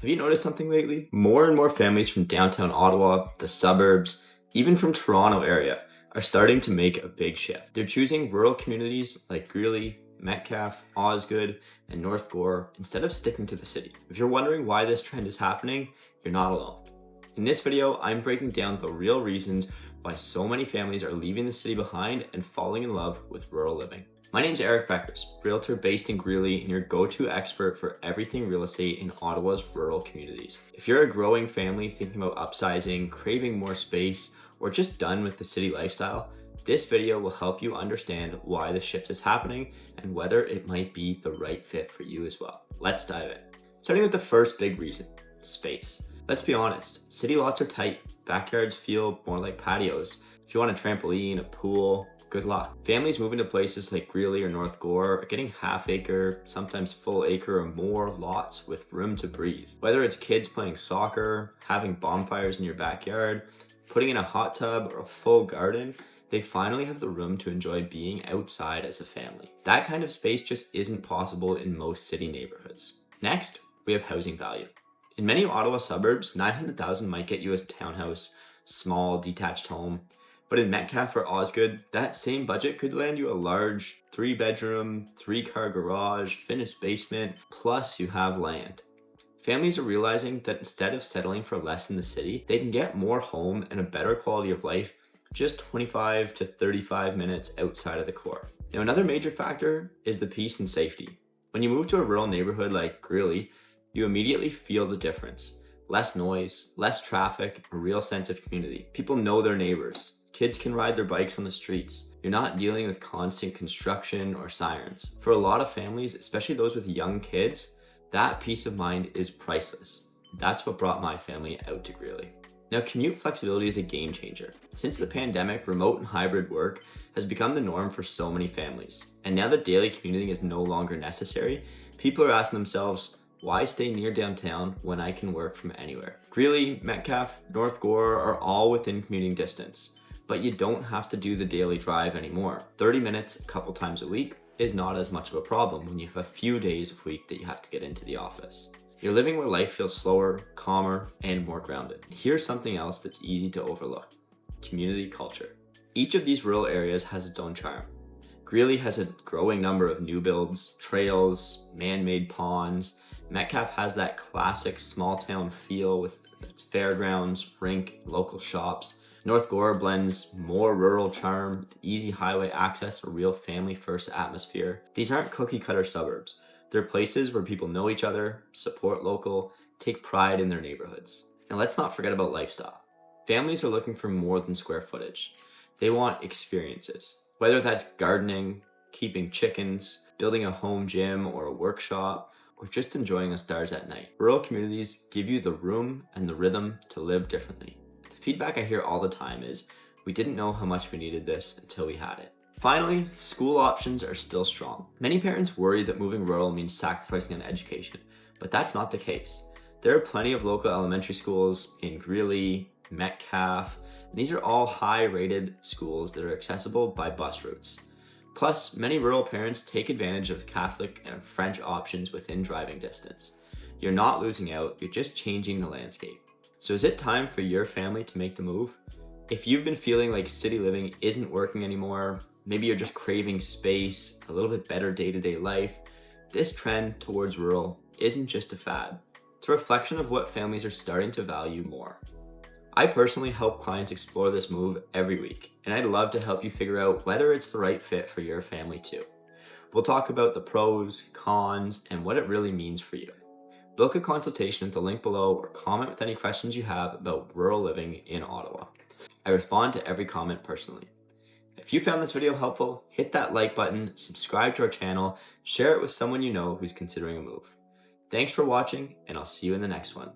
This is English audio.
Have you noticed something lately? More and more families from downtown Ottawa, the suburbs, even from Toronto area, are starting to make a big shift. They're choosing rural communities like Greely, Metcalfe, Osgood, and North Gower instead of sticking to the city. If you're wondering why this trend is happening, you're not alone. In this video, I'm breaking down the real reasons why so many families are leaving the city behind and falling in love with rural living. My name's Bekkers, Realtor based in Greely and your go-to expert for everything real estate in Ottawa's rural communities. If you're a growing family thinking about upsizing, craving more space, or just done with the city lifestyle, this video will help you understand why the shift is happening and whether it might be the right fit for you as well. Let's dive in. Starting with the first big reason, space. Let's be honest, city lots are tight. Backyards feel more like patios. If you want a trampoline, a pool, good luck. Families moving to places like Greely or North Gower are getting half acre, sometimes full acre or more lots with room to breathe. Whether it's kids playing soccer, having bonfires in your backyard, putting in a hot tub or a full garden, they finally have the room to enjoy being outside as a family. That kind of space just isn't possible in most city neighborhoods. Next, we have housing value. In many Ottawa suburbs, $900,000 might get you a townhouse, small detached home. But in Metcalfe or Osgood, that same budget could land you a large 3-bedroom, 3-car garage, finished basement, plus you have land. Families are realizing that instead of settling for less in the city, they can get more home and a better quality of life just 25 to 35 minutes outside of the core. Now, another major factor is the peace and safety. When you move to a rural neighborhood like Greely, you immediately feel the difference. Less noise, less traffic, a real sense of community. People know their neighbors. Kids can ride their bikes on the streets. You're not dealing with constant construction or sirens. For a lot of families, especially those with young kids, that peace of mind is priceless. That's what brought my family out to Greely. Now, commute flexibility is a game changer. Since the pandemic, remote and hybrid work has become the norm for so many families. And now that daily commuting is no longer necessary, people are asking themselves, why stay near downtown when I can work from anywhere? Greely, Metcalfe, North Gower are all within commuting distance. But you don't have to do the daily drive anymore. 30 minutes a couple times a week is not as much of a problem when you have a few days a week that you have to get into the office. You're living where life feels slower, calmer, and more grounded. Here's something else that's easy to overlook: community culture. Each of these rural areas has its own charm. Greely has a growing number of new builds, trails, man-made ponds. Metcalfe has that classic small town feel with its fairgrounds, rink, local shops. North Gower blends more rural charm with easy highway access, a real family-first atmosphere. These aren't cookie-cutter suburbs. They're places where people know each other, support local, take pride in their neighborhoods. And let's not forget about lifestyle. Families are looking for more than square footage. They want experiences. Whether that's gardening, keeping chickens, building a home gym or a workshop, or just enjoying the stars at night. Rural communities give you the room and the rhythm to live differently. Feedback I hear all the time is, we didn't know how much we needed this until we had it. Finally, school options are still strong. Many parents worry that moving rural means sacrificing on education, but that's not the case. There are plenty of local elementary schools in Greely, Metcalfe, and these are all high-rated schools that are accessible by bus routes. Plus, many rural parents take advantage of Catholic and French options within driving distance. You're not losing out, you're just changing the landscape. So is it time for your family to make the move? If you've been feeling like city living isn't working anymore, maybe you're just craving space, a little bit better day-to-day life, this trend towards rural isn't just a fad. It's a reflection of what families are starting to value more. I personally help clients explore this move every week, and I'd love to help you figure out whether it's the right fit for your family too. We'll talk about the pros, cons, and what it really means for you. Book a consultation at the link below or comment with any questions you have about rural living in Ottawa. I respond to every comment personally. If you found this video helpful, hit that like button, subscribe to our channel, share it with someone you know who's considering a move. Thanks for watching, and I'll see you in the next one.